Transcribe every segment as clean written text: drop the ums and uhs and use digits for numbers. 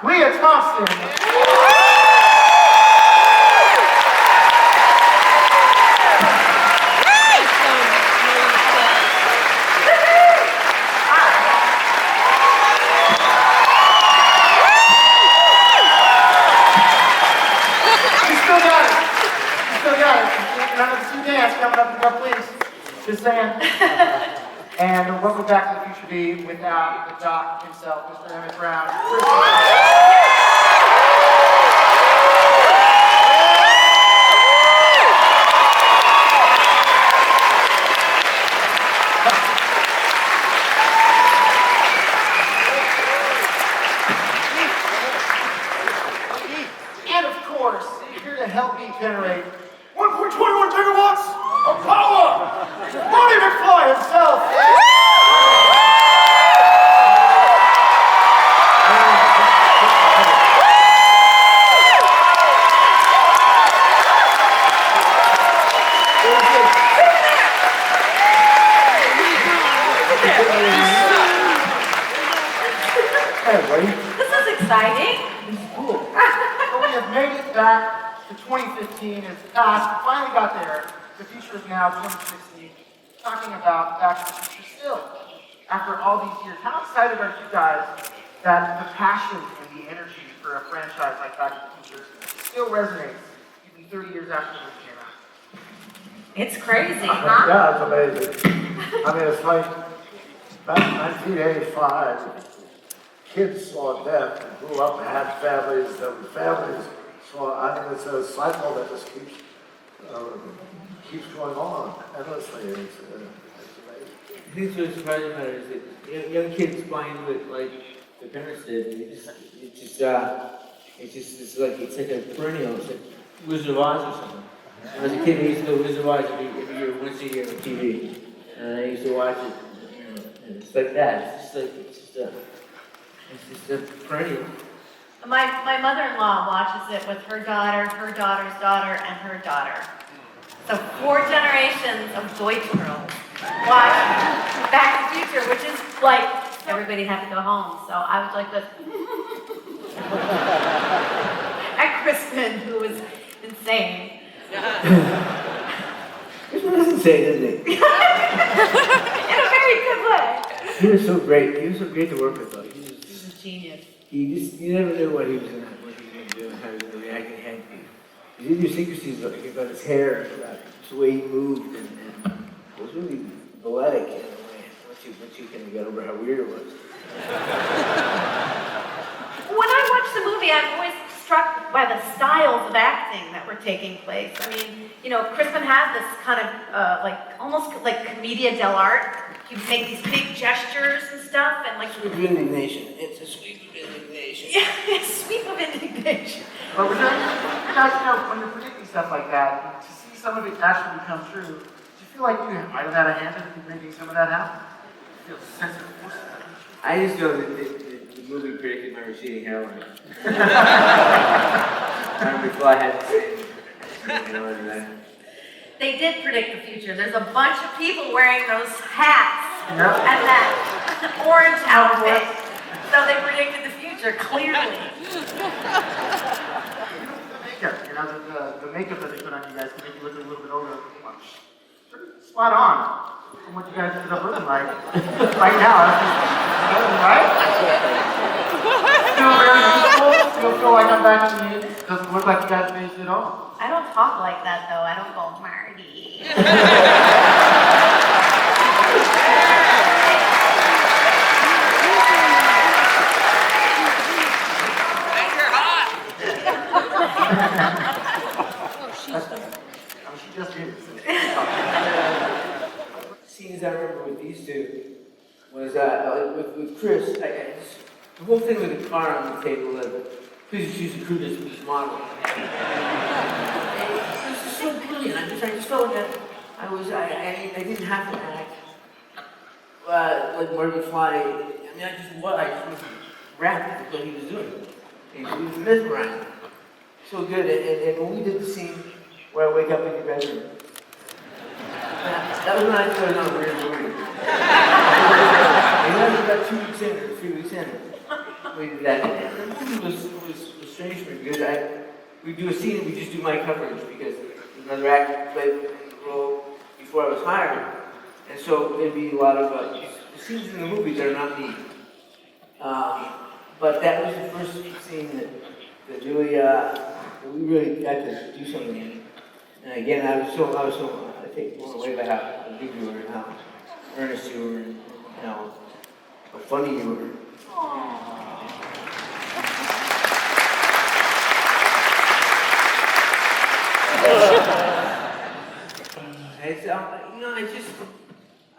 Leah Thompson. Remember the two dance coming up in the please. Just saying. And what would Back to the Future be without the Doc himself, Mr. Emmett Brown? And of course, here to help me generate 1.21 gigawatts of power! Marty McFly himself! Hey, buddy. This is exciting. This is cool. So we have made it back to 2015. It's past. We finally got there. The future is now 2016. Talking about Back to the Future still. After all these years, how excited are you guys that the passion and the energy for a franchise like Back to the Future still resonates even 30 years after it came out? It's crazy, huh? Yeah, it's amazing. I mean, it's like back in 1985, kids saw death and grew up and had families, and families saw, I mean, it's a cycle that just keeps going on endlessly. It's amazing. I think what's surprising about it is that young kids buy into it like the parents did. It's like a perennial. It's like Wizard of Oz or something. When I was a kid, I used to go Wizard of Oz every year, once a year on TV, and I used to watch it. And it's like that. It's just a perennial. My mother-in-law watches it with her daughter, her daughter's daughter, and her daughter. So 4 generations of Deutsch girls watch Back to the Future, which is like everybody had to go home. So I was like this. And Kristen, who was insane. He was insane, isn't he? In a very good way. He was so great. He was so great to work with. Though. He's a genius. You never knew what he was gonna do and how he was gonna react and hand you. His idiosyncrasies about his hair, about the way he moved, and it was really poetic in a way. Once you kind of got over how weird it was. When I watch the movie, I'm always struck by the styles of acting that were taking place. I mean, you know, Crispin had this kind of almost like commedia dell'arte. He'd make these big gestures and stuff, and like. Sweep of indignation. It's a sweep of indignation. Yeah, sweep of indignation. But you guys, when you're predicting stuff like that, to see some of it actually come true, do you feel like you might have had a hand in making some of that happen? Do you feel a sense of force? I just know that the movie predicted my receding hairline. Before I had the same that. They did predict the future. There's a bunch of people wearing those hats and that orange outfit. So they predicted the future, clearly. The makeup that they put on you guys to make you look a little bit older. Spot on from what you guys ended up looking like right now. Right? Still very youthful. Still feel like I'm back in the 80s. Doesn't look like you guys aged at all. I don't talk like that, though. I don't go, Marty. She just did. Scenes I remember with these two was with Chris. The whole thing with the car on the table, please choose the crew this model. It was just so brilliant. I just felt like I didn't have to act like Marty McFly. I mean, I just was wrapped with what he was doing. He was mesmerizing. So good. And when we did the scene where I wake up in your bedroom, that was when I started on a weird movie. And that was about 2 weeks in or 3 weeks in. we did that. And the movie was strange for me because we do a scene and we just do my coverage because another actor played the role before I was hired. And so there'd be a lot of the scenes in the movies that are not me. But that was the first scene that really, that we really got to do something in. And again, I take blown away by how good you were and how earnest you were and how funny you were. It's,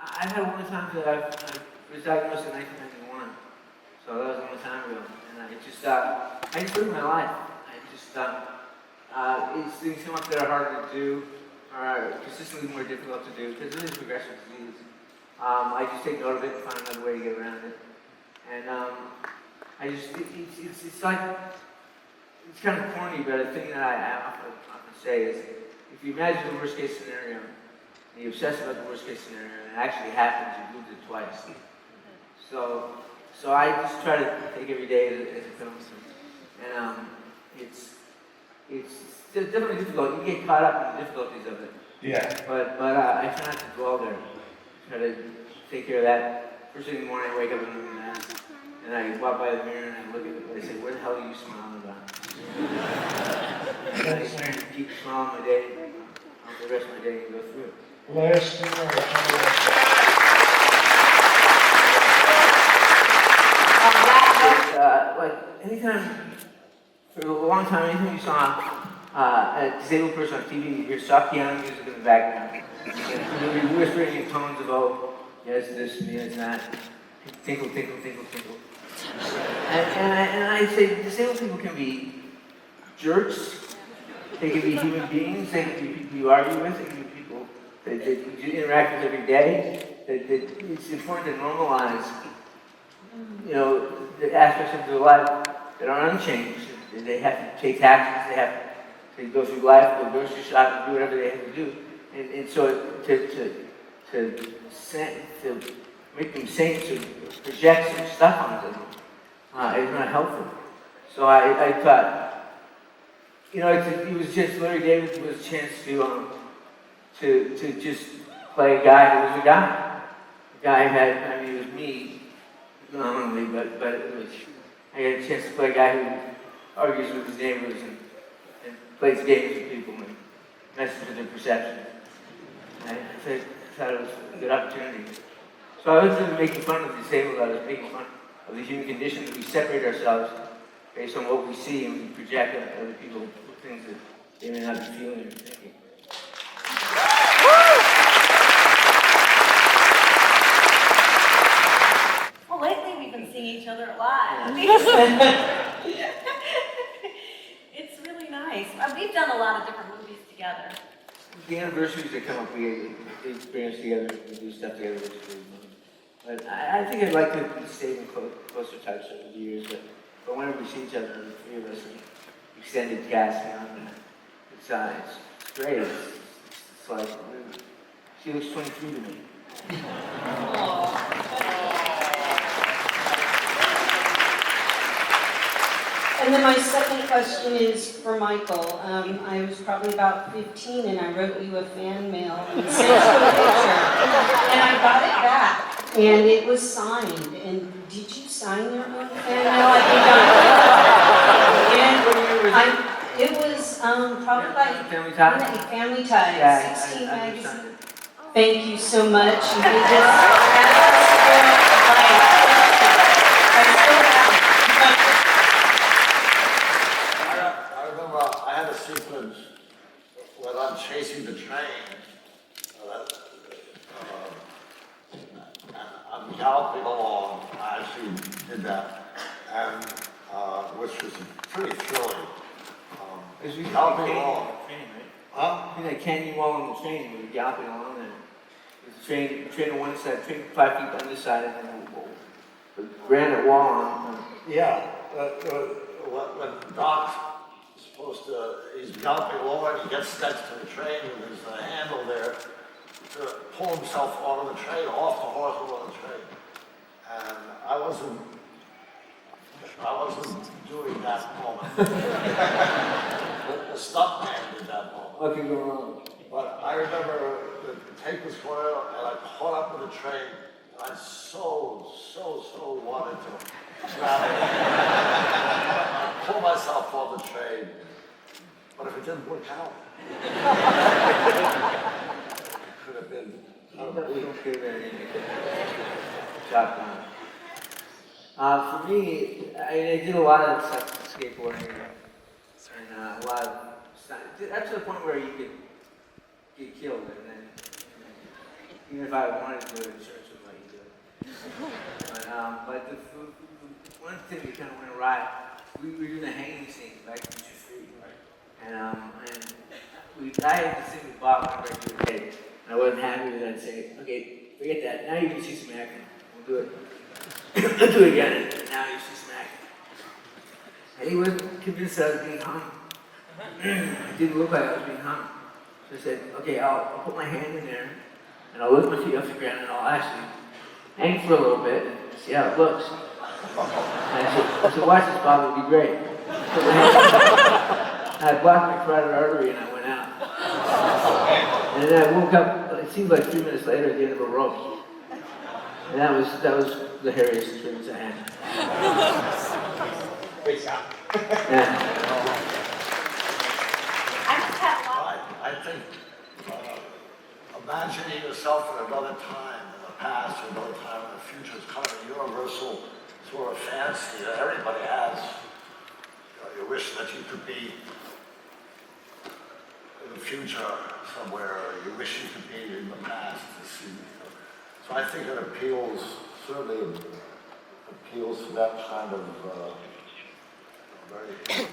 I've had one time that I was diagnosed in 1991, so that was a long time ago, and I just lived my life. Things come up that are harder to do, or consistently more difficult to do, because it is progressive disease. I just take note of it and find another way to get around it. And it's like, it's kind of corny, but a thing that I often say is, if you imagine the worst case scenario, and you obsess about the worst case scenario, and it actually happens, you lose it twice. So I just try to take every day as it comes. And it's definitely difficult. You get caught up in the difficulties of it. Yeah. But I try not to dwell there. I try to take care of that. First thing in the morning, I wake up and I walk by the mirror and I look at it and I say, what the hell are you smiling about? And I try to keep smiling my day, the rest of my day and go through it. Last thing like anytime, for a long time, anytime you saw a disabled person on TV, you hear soft piano music in the background. And you'll be whispering in tones of, oh, yes, this, yes, that. Tinkle, tinkle, tinkle, tinkle. And I say disabled people can be jerks, they can be human beings, they can be people you argue with, they can be people that you interact with every day. It's important to normalize, the aspects of their life that are unchanged. They have to take taxis, they have to go through life, go grocery shop, do whatever they have to do. And so to make them saints or project some stuff onto them is not helpful. So I thought, it was just Larry David was a chance to just play a guy who was a guy. The guy had, it was me, nominally, but I had a chance to play a guy who argues with his neighbors and plays games with people and messes with their perception. I thought it was a good opportunity. So I wasn't making fun of the disabled, I was making fun of the human condition that we separate ourselves based on what we see and we project on other people with things that they may not be feeling or thinking. Well, lately we've been seeing each other a lot. It's really nice. We've done a lot of different movies together. The anniversaries that come up, we experience together, we do stuff together, which is really fun. But I think I'd like to stay in closer touch over the years, but whenever we see each other, the three of us, extended cast, it's great. It's like, she looks 23 to me. And then my second question is for Michael. I was probably about 15 and I wrote you a fan mail and sent you a picture. And I got it back and it was signed. And did you sign your own fan mail? I think and it was probably like Family Ties? Family Ties, Yeah, 16 I magazine. Thank you so much. You did this fabulous I still have it. I remember I had a sequence when I'm chasing the train. I'm galloping along. I actually did that, and which was pretty thrilling. Because we Galloping along. Huh? In that canyon wall on the train, we were galloping along there. There's a train on one side, train 5 feet on this side, and then the granite wall on. Yeah. When Doc's supposed to, he's galloping along, he gets next to the train with his handle there to pull himself onto the train, off the horse and on the train. And I wasn't I wasn't doing that moment. The stuntman did that moment. What could go wrong? But I remember the tape was going on, and I caught up with the train, and I so wanted to grab it. I pulled myself off the train, but if it didn't work out, it could have been Okay, very job done. For me, I did a lot of stuff with skateboarding and a lot of stuff. Up to the point where you could get killed, and then even if I wanted to do it, insurance would let you do it. But the one thing that kind of went awry, we were doing the hanging scene back in Future Street, and I had to sing with Bob whenever I do a tape. And I wasn't happy with it. I'd say, okay, forget that. Now you can see some acting. We'll do it. Let's do it again. And now you see some acting. And he wasn't convinced that I was being hung. It didn't look like I was being hung. So I said, okay, I'll put my hand in there, and I'll lift my feet off the ground, and I'll actually hang for a little bit and see how it looks. And I said, watch this, Bob, it'll be great. So I blocked my carotid artery, and I went out. And then I woke up, it seemed like 3 minutes later at the end of a rope. And that was the hairiest experience I had. Great shot. Yeah. I just have one. I think imagining yourself in another time, in the past, or another time in the future is kind of a universal sort of fantasy that everybody has. You wish that you could be in the future somewhere, or you wish you could be in the past to see. So I think it appeals, certainly appeals to that kind of very wish.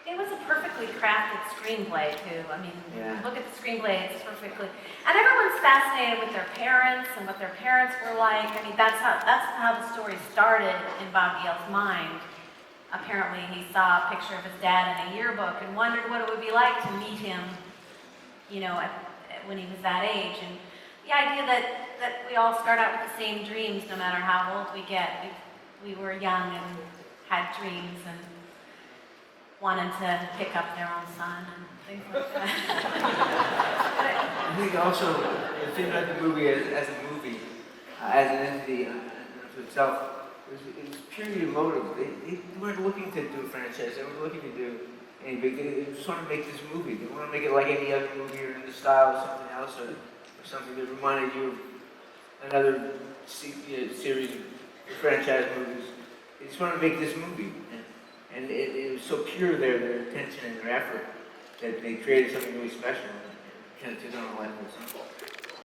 It was a perfectly crafted screenplay too. I mean, Yeah. look at the screenplay, it's perfectly, and everyone's fascinated with their parents and what their parents were like. I mean, that's how the story started in Bob Gale's mind. Apparently he saw a picture of his dad in a yearbook and wondered what it would be like to meet him, you know, when he was that age. And the idea that we all start out with the same dreams no matter how old we get. We were young and had dreams and wanted to pick up their own son and things like that. I think also, the thing about the movie as a movie, as an entity unto itself, it was purely emotive. They weren't looking to do a franchise. They weren't looking to do anything. They just want to make this movie. They want to make it like any other movie or in the style of something else or something that reminded you of another series of franchise movies. They just want to make this movie. And it was so pure, their attention and their effort, that they created something really special and kind of took on a life of its own.